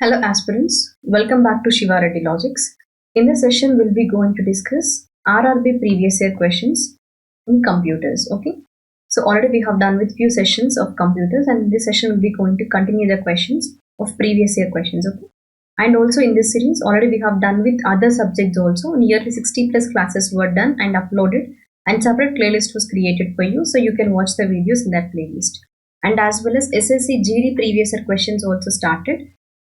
Hello aspirants, welcome back to Shiva Reddy Logics. In this session, we'll be going to discuss RRB previous year questions in computers. Okay, so already we have done with few sessions of computers, and in this session we'll be going to continue the questions of previous year questions. Okay, and also in this series, already we have done with other subjects also. Nearly 60 plus classes were done and uploaded, and separate playlist was created for you, so you can watch the videos in that playlist. And as well as SSC GD previous year questions also started.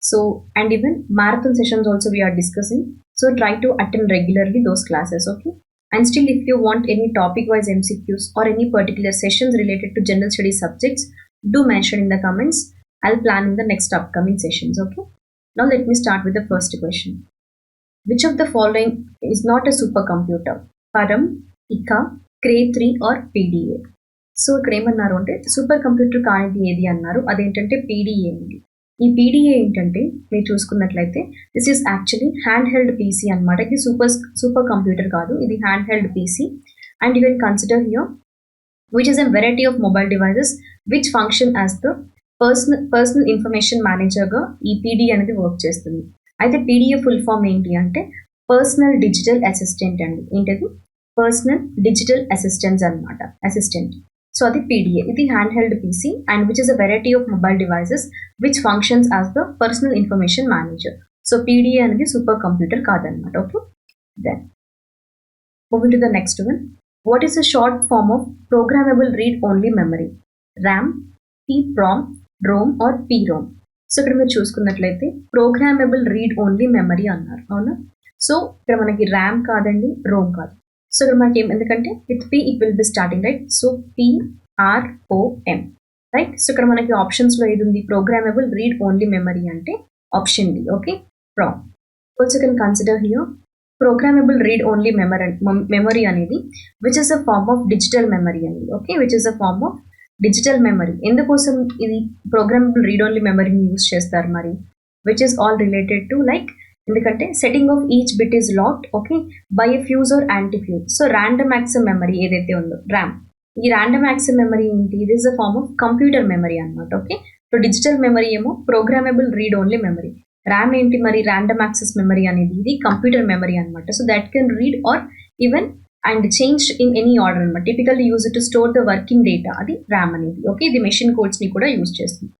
So, and even marathon sessions also we are discussing. So try to attend regularly those classes, okay? And still, if you want any topic-wise MCQs or any particular sessions related to general studies subjects, do mention in the comments. I'll plan in the next upcoming sessions, okay? Now let me start with the first question. Which of the following is not a supercomputer? Param, ICA, Cray 3 or PDA? So ఇక్కడ ఏమన్నారు అంటే super computer కానిది ఏది అన్నారు, అదేంటంటే PDA అండి. ఈ PDA ఏంటంటే మీరు చూసుకున్నట్లయితే this is actually hand held PC అనమాట. ఇది సూపర్ కంప్యూటర్ కాదు, ఇది hand held PC. And you can consider here which is a variety of mobile devices which function as the personal information మేనేజర్గా ఈ పీడిఏ అనేది వర్క్ చేస్తుంది. అయితే PDA full form ఏంటి అంటే పర్సనల్ డిజిటల్ అసిస్టెంట్ అండి. ఏంటది? పర్సనల్ డిజిటల్ అసిస్టెంట్స్ అనమాట, అసిస్టెంట్. So the PDA, ఇది hand held PC and which is a variety of mobile devices which functions as the personal information manager. So PDA అనేది super computer కాదనమాట. Okay, then moving to the next one. What is the short form of programmable read only memory? RAM, PROM, ROM or PROM? So ఇక్కడ మీరు చూసుకున్నట్లయితే programmable read only memory అన్నారు, అవునా? So ఇక్కడ మనకి RAM కాదండి, Rome కాదు. సో ఇక్కడ మనకి ఎందుకంటే with P it will be starting, right? So PROM, right? So ఇక్కడ మనకి ఆప్షన్స్లో ఏది ఉంది? ప్రోగ్రామబుల్ రీడ్ ఓన్లీ మెమరీ అంటే option D, okay, PROM. Also can consider here programmable read only memory అనేది which is a form of digital memory అండి. Okay, which is a form of digital memory. ఎందుకోసం ఇది programmable read only మెమరీని use చేస్తారు మరి? Which is all related to like, ఎందుకంటే setting of each bit is locked, okay, by a fuse or anti fuse. So random access memory ఏదైతే ఉందో RAM, ఈ random access memory ఏంటి? It is a form of computer memory అనమాట. Okay, so digital memory ఏమో programmable read only memory. RAM ఏంటి మరి? Random access memory అనేది ఇది కంప్యూటర్ మెమరీ అనమాట. So that can read or even and change in any order అనమాట. Typically use to store the working data, అది RAM అనేది. Okay, ఇది మెషిన్ కోడ్స్ని కూడా యూజ్ చేస్తుంది.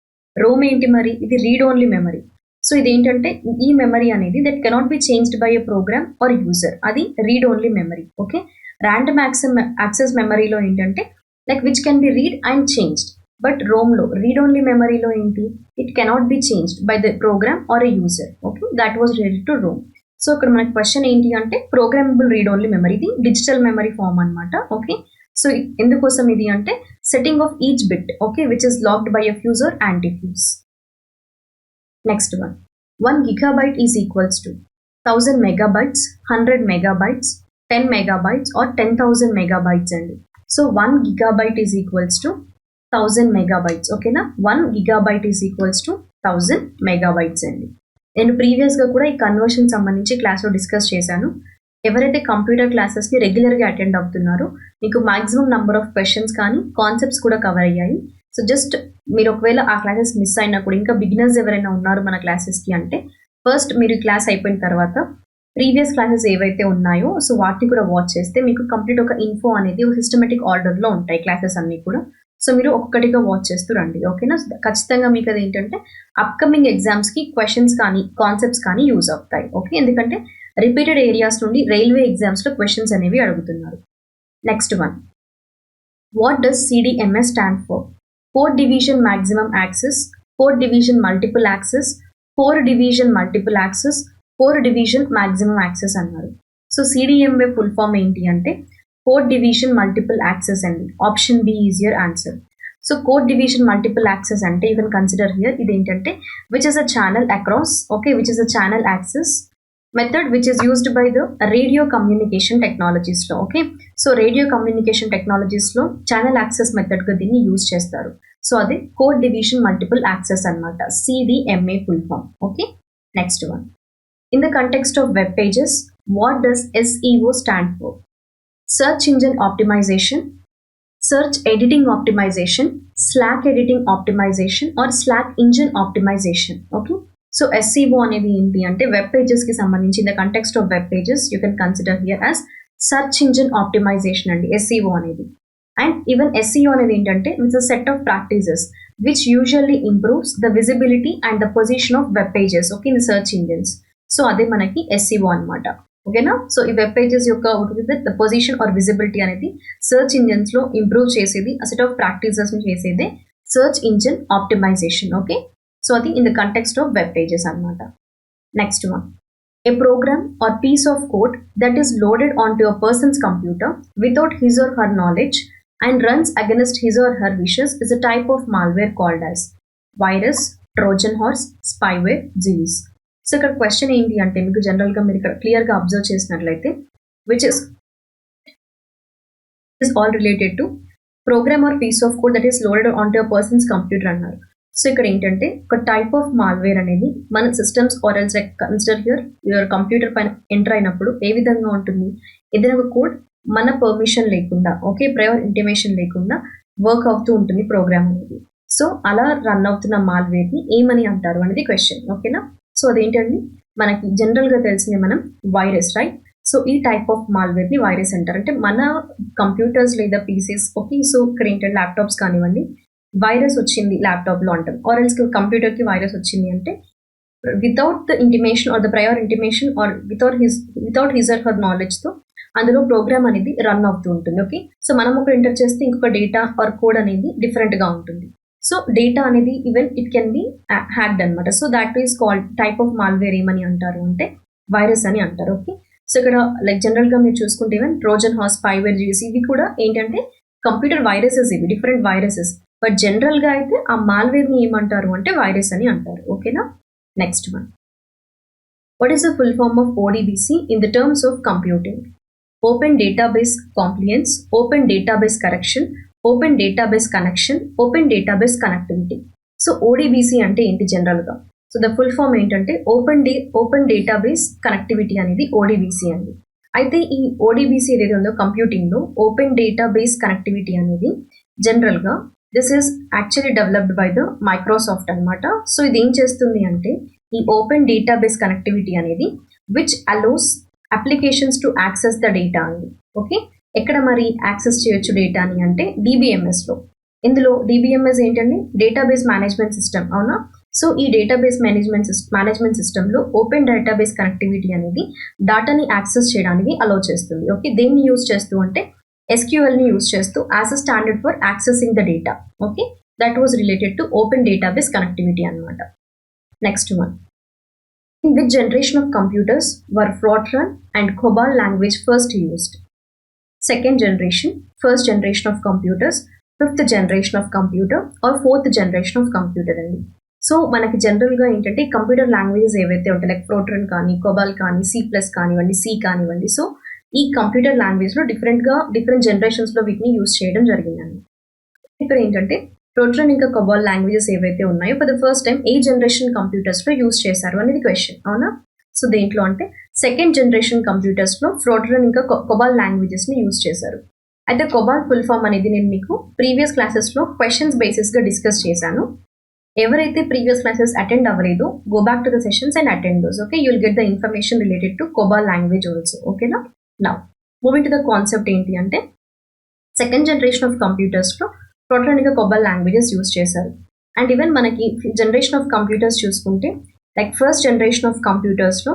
రోమ్ ఏంటి మరి? ఇది రీడ్ ఓన్లీ మెమరీ. సో ఇదేంటంటే ఈ మెమరీ అనేది that cannot be changed by a program or user, అది read only memory. Okay, random access మెమరీలో ఏంటంటే like which can be read and changed. But రోమ్లో రీడ్ ఓన్లీ మెమరీలో ఏంటి? It cannot be changed by the program or a user. Okay, that was related to ROM. So ఇక్కడ మనకి question ఏంటి అంటే programmable read only memory, ఇది digital memory form అనమాట. Okay, so ఎందుకోసం ఇది అంటే setting of each bit, okay, which is locked by a fuse or anti fuse. Next one. 1 gigabyte is equals to 1000 megabytes, 100 megabytes, 10 megabytes or 10,000 megabytes అండి. So 1 gigabyte is equals to 1000 megabytes. ఓకేనా? 1 gigabyte is equals to 1000 megabytes అండి. నేను ప్రీవియస్గా కూడా ఈ conversion సంబంధించి క్లాస్లో discuss చేశాను. ఎవరైతే కంప్యూటర్ క్లాసెస్ని రెగ్యులర్గా అటెండ్ అవుతున్నారో మీకు మ్యాక్సిమం నెంబర్ ఆఫ్ క్వశ్చన్స్ కానీ కాన్సెప్ట్స్ కూడా కవర్ అయ్యాయి. సో జస్ట్ మీరు ఒకవేళ ఆ క్లాసెస్ మిస్ అయినప్పుడు, ఇంకా బిగినర్స్ ఎవరైనా ఉన్నారు మన క్లాసెస్కి అంటే, ఫస్ట్ మీరు క్లాస్ అయిపోయిన తర్వాత ప్రీవియస్ క్లాసెస్ ఏవైతే ఉన్నాయో సో వాటిని కూడా వాచ్ చేస్తే మీకు కంప్లీట్ ఒక ఇన్ఫో అనేది ఒక సిస్టమేటిక్ ఆర్డర్లో ఉంటాయి క్లాసెస్ అన్నీ కూడా. సో మీరు ఒక్కొక్కటిగా వాచ్ చేస్తూ రండి, ఓకేనా? ఖచ్చితంగా మీకు అది ఏంటంటే అప్కమింగ్ ఎగ్జామ్స్కి క్వశ్చన్స్ కానీ కాన్సెప్ట్స్ కానీ యూజ్ అవుతాయి. ఓకే, ఎందుకంటే రిపీటెడ్ ఏరియాస్ నుండి రైల్వే ఎగ్జామ్స్లో క్వశ్చన్స్ అనేవి అడుగుతున్నారు. Next one. What does CDMA stand for? 4 division maximum access, 4 division multiple access, 4 division multiple access, 4 division maximum access అన్నారు. సో CDMA ఫుల్ ఫామ్ ఏంటి అంటే 4 division multiple access అండి. Option B is your answer. So 4 division multiple access అంటే you can consider here ఇదేంటంటే which is a channel across, okay, which is a channel access method which is used by the radio communication టెక్నాలజీస్లో. Okay, so radio communication టెక్నాలజీస్లో channel access మెథడ్గా దీన్ని use చేస్తారు. So అదే 4 division multiple access అనమాట, CDMA full form. Okay, next one. In the context of web pages what does SEO stand for? Search engine optimisation, search editing optimization, Slack editing optimization or Slack engine optimization. Okay, so SEO అనేది ఏంటి అంటే web pages కి సంబంధించి in the context of web pages you can consider here as search engine optimisation అండి SEO అనేది. And even SEO అనేది ఏంటంటే it's a set of practices which usually improves the visibility and the position of web pages okay in search engines. So అదే మనకి SEO అనమాట. ఓకేనా. So ఈ web pages యొక్క ద పొజిషన్ ఆర్ విజిబిలిటీ అనేది search engines లో improve చేసేది ఆ సెట్ ఆఫ్ ప్రాక్టీసెస్ ని చేసేదే search engine optimisation. Okay. So అది in the context of web pages అనమాట. Next one, a program or piece of code that is loaded onto a person's computer without his or her knowledge and runs against his or her wishes is a type of malware called as virus, Trojan horse, spyware, GUIs. So ఇక్కడ question ఏంటి అంటే మీకు జనరల్గా మీరు ఇక్కడ క్లియర్గా observe చేసినట్లయితే which is all related to program or piece of code that is loaded on to a person's computer అన్నారు. సో ఇక్కడ ఏంటంటే ఒక టైప్ ఆఫ్ మాల్వేర్ అనేది మన systems or else like consider here your computer పైన enter అయినప్పుడు ఏ విధంగా ఉంటుంది, ఏదైనా ఒక కోడ్ మన పర్మిషన్ లేకుండా ఓకే ప్రయర్ ఇంటిమేషన్ లేకుండా వర్క్ అవుతూ ఉంటుంది ప్రోగ్రామ్ అనేది. సో అలా రన్ అవుతున్న మాల్వేర్ని ఏమని అంటారు అనేది క్వశ్చన్. ఓకేనా. సో అదేంటండి మనకి జనరల్గా తెలిసింది మనం వైరస్ రైట్. సో ఈ టైప్ ఆఫ్ మాల్వేర్ని వైరస్ అంటారు. అంటే మన కంప్యూటర్స్ లేదా పీసీస్ ఓకే సో ఇక్కడ ఏంటంటే ల్యాప్టాప్స్ కానివ్వండి వైరస్ వచ్చింది ల్యాప్టాప్లో అంటాం ఆర్ ఎల్స్ కంప్యూటర్కి వైరస్ వచ్చింది అంటే without the intimation or the prior intimation or without his or her నాలెడ్జ్తో అందులో ప్రోగ్రామ్ అనేది రన్ అవుతూ ఉంటుంది. ఓకే. సో మనం ఒక ఎంటర్ చేస్తే ఇంకొక డేటా ఆర్ కోడ్ అనేది డిఫరెంట్గా ఉంటుంది. సో డేటా అనేది even it can be hacked అనమాట. So that is called type of malware ఏమని అంటారు అంటే వైరస్ అని అంటారు. ఓకే. సో ఇక్కడ లైక్ జనరల్గా మీరు చూసుకుంటే even Trojan horse, spyware, GC ఇవి కూడా ఏంటంటే కంప్యూటర్ వైరసెస్, ఇవి డిఫరెంట్ వైరసెస్. బట్ జనరల్గా అయితే ఆ మాల్వేర్ని ఏమంటారు అంటే వైరస్ అని అంటారు. ఓకేనా. Next one, what is the full form of ODBC in the terms of computing? Open database compliance, open database correction, open database connection, open database connectivity. So ODBC అంటే ఏంటి జనరల్గా? సో ద ఫుల్ ఫామ్ ఏంటంటే open database connectivity అనేది ODBC అండి. అయితే ఈ ODBC ఏదైతే ఉందో కంప్యూటింగ్లో ఓపెన్ డేటాబేస్ కనెక్టివిటీ అనేది జనరల్గా this is actually developed by the Microsoft అనమాట. సో ఇది ఏం చేస్తుంది అంటే ఈ ఓపెన్ డేటాబేస్ కనెక్టివిటీ అనేది which allows applications to access the data అండి. ఓకే. ఎక్కడ మరి యాక్సెస్ చేయొచ్చు డేటాని అంటే DBMSలో. ఇందులో DBMS ఏంటండి డేటాబేస్ మేనేజ్మెంట్ సిస్టమ్ అవునా. సో ఈ డేటాబేస్ మేనేజ్మెంట్ సిస్టంలో ఓపెన్ డేటాబేస్ కనెక్టివిటీ అనేది డేటాని యాక్సెస్ చేయడానికి అలౌ చేస్తుంది. ఓకే. దేన్ని యూజ్ చేస్తూ అంటే SQLని యూజ్ చేస్తూ as a standard for accessing the data. Okay. That was related to open database connectivity అనమాట. Next one, in which generation of computers were Fortran and COBOL language first used? Second generation, first generation of computers, fifth generation of computer or fourth generation of computer అండి. So మనకి జనరల్గా ఏంటంటే computer languages ఏవైతే ఉంటాయి like Fortran కానీ, COBOL కానీ, C+ కానివ్వండి, C కానివ్వండి. సో ఈ కంప్యూటర్ లాంగ్వేజ్లో డిఫరెంట్ జనరేషన్స్లో వీటిని యూజ్ చేయడం జరిగిందండి. ఇక్కడ ఏంటంటే Fortran ఇంకా COBOL లాంగ్వేజెస్ ఏవైతే ఉన్నాయో ఫర్ ద ఫస్ట్ టైం ఏ జనరేషన్ కంప్యూటర్స్లో యూజ్ చేశారు అనేది క్వశ్చన్ అవునా. సో దేంట్లో అంటే సెకండ్ జనరేషన్ కంప్యూటర్స్లో Fortran ఇంకా COBOL లాంగ్వేజెస్ని యూజ్ చేశారు. అయితే COBOL ఫుల్ ఫామ్ అనేది నేను మీకు ప్రీవియస్ క్లాసెస్లో క్వశ్చన్స్ బేసిస్గా డిస్కస్ చేశాను. ఎవరైతే ప్రీవియస్ క్లాసెస్ అటెండ్ అవ్వలేదో go back to the sessions and attend those. Okay. You will get the information related to COBOL language also. ఓకేనా. Now moving to the concept ఏంటి అంటే సెకండ్ జనరేషన్ ఆఫ్ కంప్యూటర్స్లో Fortran ఇంకా COBOL languages use చేశారు. And even మనకి generation of computers చూసుకుంటే like first generation of కంప్యూటర్స్లో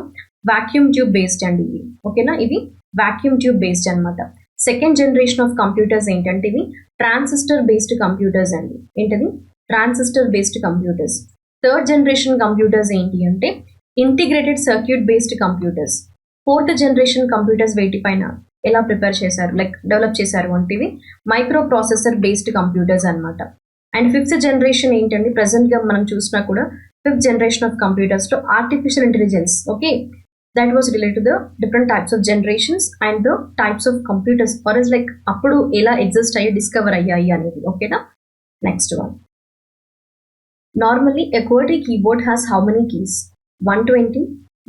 vacuum tube based అండి ఇవి. ఓకేనా. ఇవి వాక్యూమ్ ట్యూబ్ బేస్డ్ అనమాట. సెకండ్ జనరేషన్ ఆఫ్ కంప్యూటర్స్ ఏంటంటే ఇవి ట్రాన్సిస్టర్ బేస్డ్ కంప్యూటర్స్ అండి. ఏంటది transistor based computers. Third generation computers ఏంటి అంటే integrated circuit based computers. Fourth generation computers వేటిపైన ఎలా ప్రిపేర్ చేశారు లైక్ డెవలప్ చేశారు అంటే ఇవి మైక్రో ప్రాసెసర్ బేస్డ్ కంప్యూటర్స్ అనమాట. అండ్ ఫిఫ్త్ జనరేషన్ ఏంటంటే ప్రెసెంట్గా మనం చూసినా కూడా ఫిఫ్త్ జనరేషన్ ఆఫ్ కంప్యూటర్స్లో artificial intelligence. Okay. That was related to the different types of generations and the types of computers are is like అప్పుడు ఎలా ఎగ్జిస్ట్ అయ్యి డిస్కవర్ అయ్యాయి అనేది. ఓకేనా. Next one, normally a QWERTY keyboard has how many keys? 120,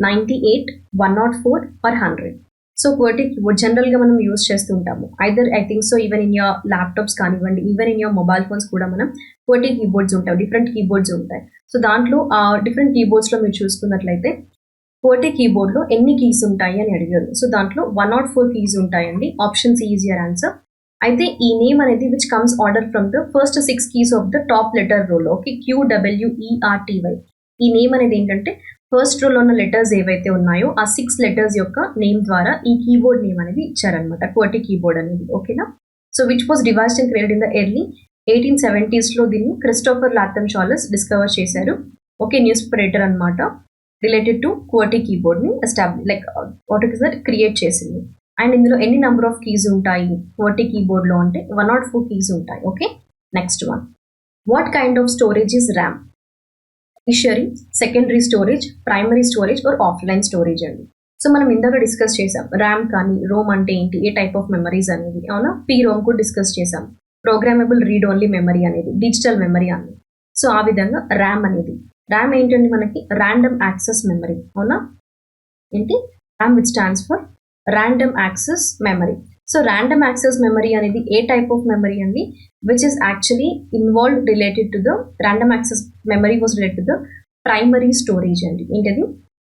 98, 104 or 100. So QWERTY keyboard జనరల్గా మనం use చేస్తుంటాము. I think so even in your laptops కానివ్వండి, even in your mobile phones కూడా మనం QWERTY కీబోర్డ్స్ ఉంటాయి, డిఫరెంట్ కీబోర్డ్స్ ఉంటాయి. So దాంట్లో different కీబోర్డ్స్లో మీరు చూసుకున్నట్లయితే QWERTY కీబోర్డ్లో ఎన్ని కీస్ ఉంటాయి అని అడిగారు. సో దాంట్లో 104 కీస్ ఉంటాయండి. Option C is your answer. అయితే ఈ నేమ్ అనేది which comes order from the first 6 keys of the top letter row. Okay, QWERTY. ఈ నేమ్ అనేది ఏంటంటే ఫస్ట్ రోలో ఉన్న లెటర్స్ ఏవైతే ఉన్నాయో ఆ 6 లెటర్స్ యొక్క నేమ్ ద్వారా ఈ కీబోర్డ్ నేమ్ అనేది ఇచ్చారనమాట, QWERTY కీబోర్డ్ అనేది. ఓకేనా. So which was devised and created in the early 1870s దీన్ని క్రిస్టోఫర్ లాథమ్ చార్లెస్ డిస్కవర్ చేశారు. ఓకే, న్యూస్ పేపర్ అనమాట, రిలేటెడ్ టు QWERTY కీబోర్డ్ ని వాట్ ఇస్ దట్ క్రియేట్ చేసింది. అండ్ ఇందులో ఎన్ని నెంబర్ ఆఫ్ కీస్ ఉంటాయి QWERTY కీబోర్డ్ లో అంటే 104 కీస్ ఉంటాయి. Okay, next one. What kind of storage is RAM? Tertiary, secondary storage, primary storage or offline storage అండి. So మనం ఇందాక డిస్కస్ చేసాం ర్యామ్ కానీ రోమ్ అంటే ఏంటి, ఏ టైప్ ఆఫ్ మెమరీస్ అనేది. అవునా, PROM కూడా డిస్కస్ చేసాం. ప్రోగ్రామబుల్ రీడ్ ఓన్లీ మెమరీ అనేది, డిజిటల్ మెమరీ అనేది. సో ఆ విధంగా ర్యామ్ అనేది, ర్యామ్ ఏంటండి మనకి ర్యాండమ్ యాక్సెస్ మెమరీ. అవునా, ఏంటి RAM which stands for random access memory. So random access memory అనేది ఏ టైప్ ఆఫ్ మెమరీ అండి, which is actually involve related to the random access memory was related to the primary storage అండి. ఏంటది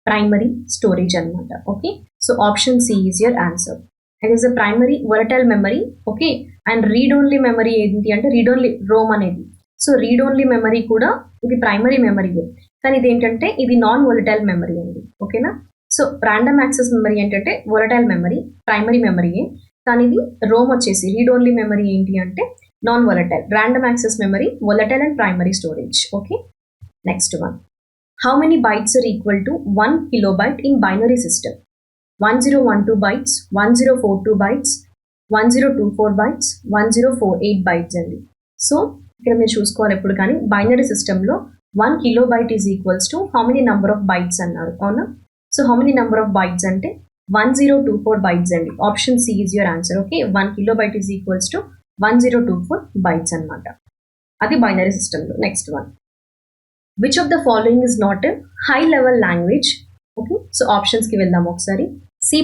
primary storage అనమాట. Okay, so option C is your answer. It is a primary volatile memory. Okay, and read only memory ఏంటి అంటే read only ROM అనేది. So read only memory కూడా ఇది primary మెమరీయే, కానీ ఇది ఏంటంటే ఇది నాన్ వొలటైల్ మెమరీ అండి. ఓకేనా. సో ర్యాండమ్ యాక్సెస్ మెమరీ ఏంటంటే వొలటైల్ మెమరీ, ప్రైమరీ మెమరీయే, కానీ ఇది రోమ్ వచ్చేసి రీడ్ ఓన్లీ మెమరీ ఏంటి అంటే non volatile. Random access memory volatile and primary storage. Okay, next one. How many bytes are equal to 1 kilobyte in binary system? 1012 bytes, 1042 bytes, 1024 bytes, 1048 bytes అండి. So ఇక్కడ మీరు చూసుకోవాలి ఎప్పుడు కానీ binary సిస్టంలో 1 kilobyte is equals to how many number of bytes అన్నారు. అవునా, so how many number of bytes అంటే 1024 బైట్స్ అండి. Option C is your answer. Okay, 1 kilobyte is equals to 1024 bytes అనమాట, అది బైనరీ సిస్టంలో. Next one. Which of the following is not a high level language? Okay, so ఆప్షన్స్కి వెళ్దాం ఒకసారి. C++,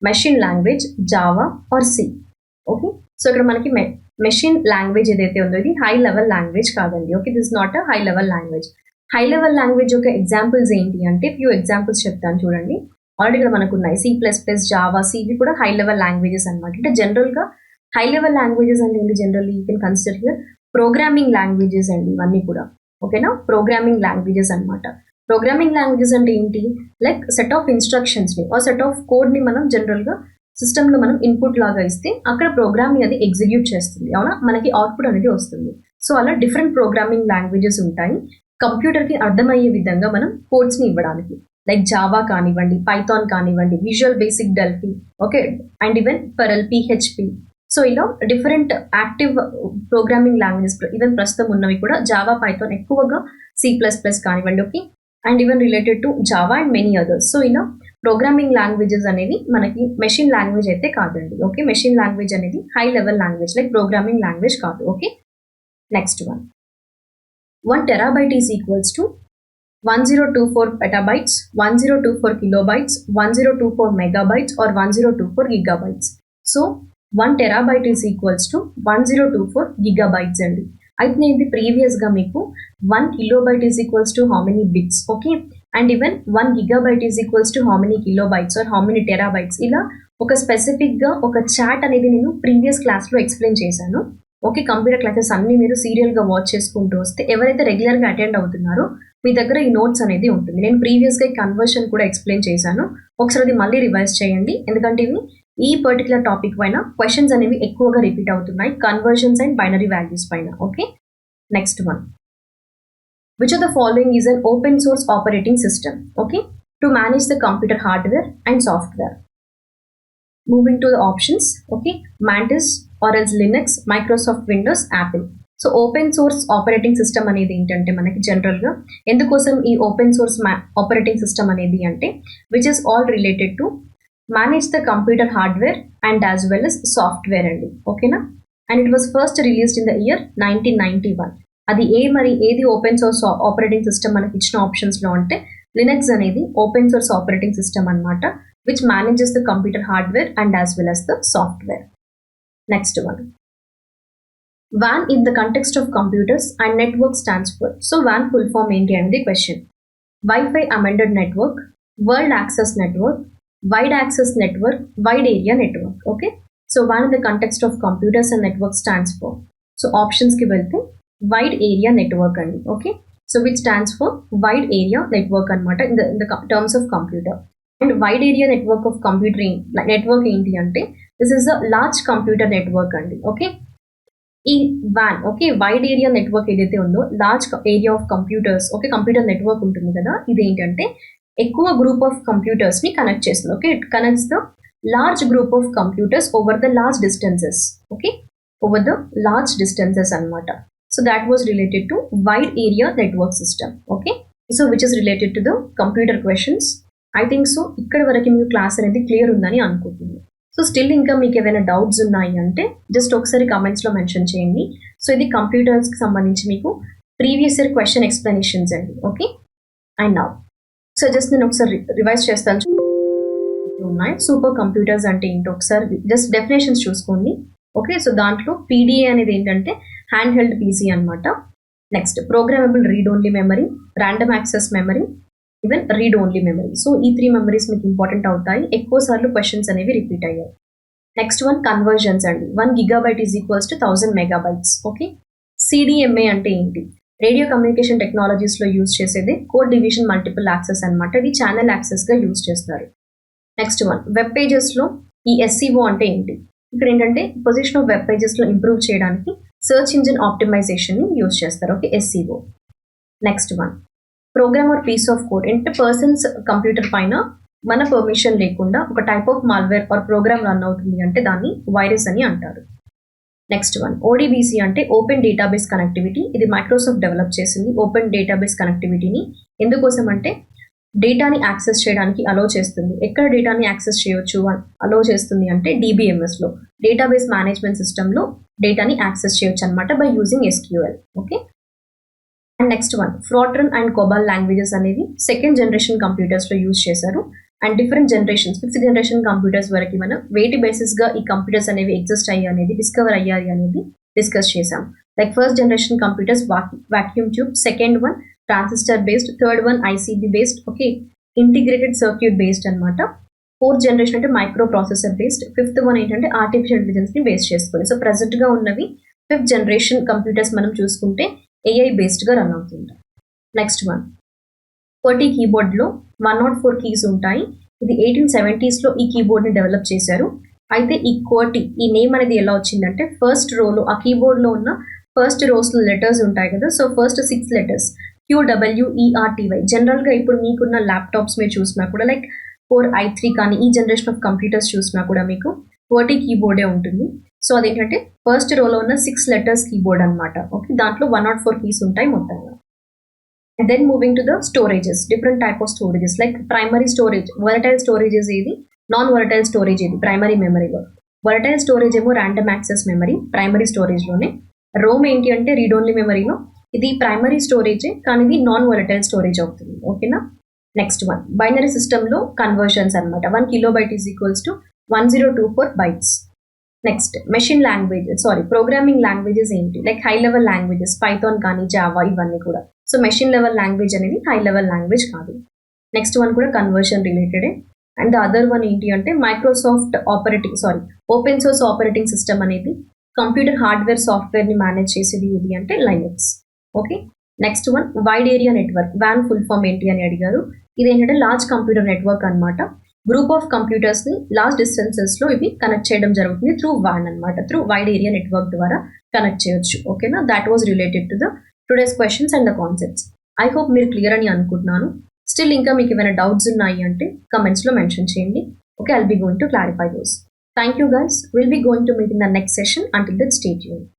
machine language, Java or C. Okay, so ఇక్కడ మనకి machine language ఏదైతే ఉందో ఇది హై లెవెల్ లాంగ్వేజ్ కాదండి. Okay, this not a high level language. High level language యొక్క ఎగ్జాంపుల్స్ ఏంటి అంటే ఫ్యూ ఎగ్జాంపుల్స్ చెప్తాను చూడండి. ఆల్రెడీ ఇక్కడ మనకు ఉన్నాయి C++, జావా, సి, ఇవి కూడా హై లెవెల్ లాంగ్వేజెస్ అనమాట. అంటే జనరల్గా హై లెవెల్ లాంగ్వేజెస్ అంటే ఏంటి, generally you can consider here programming languages అండి ఇవన్నీ కూడా. ఓకేనా, ప్రోగ్రామింగ్ లాంగ్వేజెస్ అనమాట. ప్రోగ్రామింగ్ లాంగ్వేజెస్ అంటే ఏంటి, లైక్ సెట్ ఆఫ్ ఇన్స్ట్రక్షన్స్ని ఆ సెట్ ఆఫ్ కోడ్ని మనం జనరల్గా సిస్టంలో మనం ఇన్పుట్ లాగా ఇస్తే అక్కడ ప్రోగ్రామింగ్ అది ఎగ్జిక్యూట్ చేస్తుంది. అవునా, మనకి అవుట్పుట్ అనేది వస్తుంది. సో అలా డిఫరెంట్ ప్రోగ్రామింగ్ లాంగ్వేజెస్ ఉంటాయి కంప్యూటర్కి అర్థమయ్యే విధంగా మనం కోడ్స్ని ఇవ్వడానికి. లైక్ జావా కానివ్వండి, పైథాన్ కానివ్వండి, Visual Basic, Delphi, okay, and even Perl, PHP. So ఇలా different active programming languages even ప్రస్తుతం ఉన్నవి కూడా జావా, పైథాన్, ఎక్కువగా C++ కానివ్వండి. Okay, and even related to Java and many others. So ఇలా ప్రోగ్రామింగ్ లాంగ్వేజెస్ అనేవి మనకి మెషిన్ లాంగ్వేజ్ అయితే కాదండి. ఓకే, మెషిన్ లాంగ్వేజ్ అనేది high level language, like programming language కాదు. Okay, next one. 1 terabyte is equals to 1024 petabytes, 1024 kilobytes, 1024 megabytes or 1024 gigabytes. So 1 terabyte is equals to 1024 gigabytes అండి. అయితే నేను ప్రీవియస్గా మీకు 1 kilobyte is equals to how many bits, okay, and even 1 gigabyte is equals to how many kilobytes or how many terabytes, ఇలా ఒక స్పెసిఫిక్గా ఒక chat అనేది నేను ప్రీవియస్ క్లాస్లో ఎక్స్ప్లెయిన్ చేశాను. ఓకే, కంప్యూటర్ క్లాసెస్ అన్ని మీరు సీరియల్గా వాచ్ చేసుకుంటూ వస్తే ఎవరైతే రెగ్యులర్గా అటెండ్ అవుతున్నారో మీ దగ్గర ఈ నోట్స్ అనేది ఉంటుంది. నేను ప్రీవియస్గా కన్వర్షన్ కూడా ఎక్స్ప్లెయిన్ చేశాను, ఒకసారి అది మళ్ళీ రివైజ్ చేయండి. ఎందుకంటే ఇవి ఈ పర్టికులర్ టాపిక్ పైన క్వశ్చన్స్ అనేవి ఎక్కువగా రిపీట్ అవుతున్నాయి, కన్వర్షన్స్ అండ్ బైనరీ వాల్యూస్ పైన. Okay, next one. Which of the following is an open source operating system, okay, to manage the computer hardware and software? Moving to the options, okay, Mantis or else Linux, Microsoft Windows, Apple. So open source operating system అనేది ఏంటంటే మనకి జనరల్గా ఎందుకోసం ఈ open source operating system అనేది అంటే which is all related to manage the computer hardware and as well as software అండి. ఓకేనా, and it was first released in the year 1991. అది ఏది ఓపెన్ సోర్స్ ఆపరేటింగ్ సిస్టమ్ మనకి ఇచ్చిన ఆప్షన్స్లో అంటే లినక్స్ అనేది ఓపెన్ సోర్స్ ఆపరేటింగ్ సిస్టమ్ అనమాట, which manages the computer hardware and as well as the software. Next one. WAN in the context of computers and network stands for. So WAN full form ఏంటి అనేది question. Wi-Fi amended network, world access network, wide access network, wide area network. Okay. So WAN in the context of computers and network stands for. So options కి వెళ్తే wide area network అండి. Okay. So which stands for wide area network అన్నమాట in the terms of computer. And wide area network of computing network ఏంటి అంటే this is a large computer network అండి. Okay. ఈ WAN okay wide area network ఏదైతే ఉందో large area of computers okay computer network ఉంటుంది కదా ఇదేంటంటే ఎక్కువ గ్రూప్ ఆఫ్ కంప్యూటర్స్ ని కనెక్ట్ చేస్తుంది okay it connects the large group of computers over the large distances okay over the large distances అన్నమాట so that was related to wide area network system okay so which is related to the computer questions I think so ఇక్కడ వరకు మీకు class అనేది clear ఉందని అనుకుంటున్నాను so still ఇంకా మీకు ఏమైనా డౌట్స్ ఉన్నాయి అంటే జస్ట్ ఒకసారి కమెంట్స్లో మెన్షన్ చేయండి సో ఇది కంప్యూటర్స్కి సంబంధించి మీకు ప్రీవియస్ ఇయర్ క్వశ్చన్ ఎక్స్ప్లెనేషన్స్ అండి okay and now so just నేను ఒకసారి రివైజ్ చేస్తాను ఉన్నాయి సూపర్ కంప్యూటర్స్ అంటే ఏంటో ఒకసారి జస్ట్ డెఫినేషన్స్ చూసుకోండి ఓకే సో దాంట్లో పీడిఏ అనేది ఏంటంటే హ్యాండ్ హెల్డ్ పీసీ అనమాట next programmable read only memory random access memory even read only memory so ఈ 3 మెమరీస్ మీకు ఇంపార్టెంట్ అవుతాయి ఎక్కువ సార్లు క్వశ్చన్స్ అనేవి రిపీట్ అయ్యాయి నెక్స్ట్ వన్ కన్వర్జన్స్ అండి 1 GB is equals to 1000 MB okay CDMA అంటే ఏంటి రేడియో కమ్యూనికేషన్ టెక్నాలజీస్లో యూజ్ చేసేది కోడ్ డివిజన్ మల్టిపుల్ యాక్సెస్ అనమాట ఇది ఛానల్ యాక్సెస్గా యూజ్ చేస్తారు నెక్స్ట్ వన్ వెబ్ పేజెస్లో ఈ ఎస్సీఓ అంటే ఏంటి ఇక్కడ ఏంటంటే పొజిషన్ ఆఫ్ వెబ్ పేజెస్లో ఇంప్రూవ్ చేయడానికి సెర్చ్ ఇంజిన్ ఆప్టిమైజేషన్ని యూజ్ చేస్తారు okay SEO next one program or piece of code అంటే పర్సన్స్ కంప్యూటర్ పైన మన పర్మిషన్ లేకుండా ఒక type of malware are program run అవుతుంది అంటే దాన్ని వైరస్ అని అంటారు నెక్స్ట్ వన్ ఓడిబిసి అంటే ఓపెన్ డేటాబేస్ కనెక్టివిటీ ఇది మైక్రోసాఫ్ట్ డెవలప్ చేసింది ఓపెన్ డేటాబేస్ కనెక్టివిటీని ఎందుకోసం అంటే డేటాని యాక్సెస్ చేయడానికి అలో చేస్తుంది ఎక్కడ డేటాని యాక్సెస్ చేయొచ్చు అలో చేస్తుంది అంటే డిబిఎంఎస్లో డేటాబేస్ మేనేజ్మెంట్ సిస్టంలో డేటాని యాక్సెస్ చేయొచ్చు అనమాట by using SQL okay and next one Fortran and COBOL languages అనేవి సెకండ్ జనరేషన్ కంప్యూటర్స్లో యూజ్ చేశారు and different generations 5th generation computers వరకు మనం వేటి బేసిస్గా ఈ కంప్యూటర్స్ అనేవి ఎగ్జిస్ట్ అయ్యాయి అనేది డిస్కవర్ అయ్యాయి అనేది డిస్కస్ చేసాం like first generation computers vacuum tube second one transistor based third one ICB based okay integrated circuit based అనమాట 4th జనరేషన్ అంటే micro processor based 5th one ఏంటంటే ఆర్టిఫిషియల్ ఇంటెలిజెన్స్ని బేస్ చేసుకుని సో ప్రెసెంట్గా ఉన్నవి 5th జనరేషన్ కంప్యూటర్స్ మనం చూసుకుంటే AI బేస్డ్గా రన్ అవుతుంది నెక్స్ట్ వన్ QWERTY కీబోర్డ్లో 104 కీస్ ఉంటాయి ఇది 1870s ఈ కీబోర్డ్ని డెవలప్ చేశారు అయితే ఈ QWERTY ఈ నేమ్ అనేది ఎలా వచ్చిందంటే ఫస్ట్ రోలో ఆ కీబోర్డ్లో ఉన్న ఫస్ట్ రోస్లో లెటర్స్ ఉంటాయి కదా సో ఫస్ట్ 6 లెటర్స్ QWERTY జనరల్గా ఇప్పుడు మీకున్న ల్యాప్టాప్స్ మీరు చూసినా కూడా లైక్ 4i3 కానీ ఈ జనరేషన్ ఆఫ్ కంప్యూటర్స్ చూసినా కూడా మీకు QWERTY కీబోర్డే ఉంటుంది సో అదేంటంటే ఫస్ట్ రోలో ఉన్న 6 లెటర్స్ కీబోర్డ్ అనమాట ఓకే దాంట్లో 104 కీస్ ఉంటాయి మొత్తంగా and then moving to the storages different type of storages like primary storage volatile storages ఏది నాన్ వరటైల్ స్టోరేజ్ ఏది ప్రైమరీ మెమరీలో వరటైల్ స్టోరేజ్ ఏమో ర్యాండమ్ యాక్సెస్ మెమరీ ప్రైమరీ స్టోరేజ్లోనే రోమ్ ఏంటి అంటే రీడ్ ఓన్లీ మెమరీలో ఇది ప్రైమరీ స్టోరేజే కానీ ఇది నాన్ వరటైల్ స్టోరేజ్ అవుతుంది ఓకేనా నెక్స్ట్ వన్ బైనరీ సిస్టంలో కన్వర్షన్స్ అనమాట 1 KB is equals to 1024 bytes next machine language programming languages ఏంటి like high level languages Python కానీ జావా ఇవన్నీ కూడా సో మెషిన్ లెవెల్ లాంగ్వేజ్ అనేది హై లెవెల్ లాంగ్వేజ్ కాదు నెక్స్ట్ వన్ కూడా కన్వర్షన్ రిలేటెడే అండ్ ద అదర్ వన్ ఏంటి అంటే Microsoft open source operating system అనేది కంప్యూటర్ హార్డ్వేర్ సాఫ్ట్వేర్ని మేనేజ్ చేసేది ఇది అంటే Linux okay next one wide area network WAN full form ఏంటి అని అడిగారు ఇది ఏంటంటే లార్జ్ కంప్యూటర్ నెట్వర్క్ అనమాట గ్రూప్ ఆఫ్ కంప్యూటర్స్ని లార్జ్ డిస్టెన్సెస్లో ఇవి కనెక్ట్ చేయడం జరుగుతుంది త్రూ WAN అనమాట త్రూ వైడ్ ఏరియా నెట్వర్క్ ద్వారా కనెక్ట్ చేయొచ్చు ఓకేనా that was related to the today's questions and the concepts I hope మీరు క్లియర్ అని అనుకుంటున్నాను స్టిల్ ఇంకా మీకు ఏమైనా డౌట్స్ ఉన్నాయి అంటే కమెంట్స్లో మెన్షన్ చేయండి okay I'll be going to clarify those thank you guys will be going to meet in the next session until that stay tuned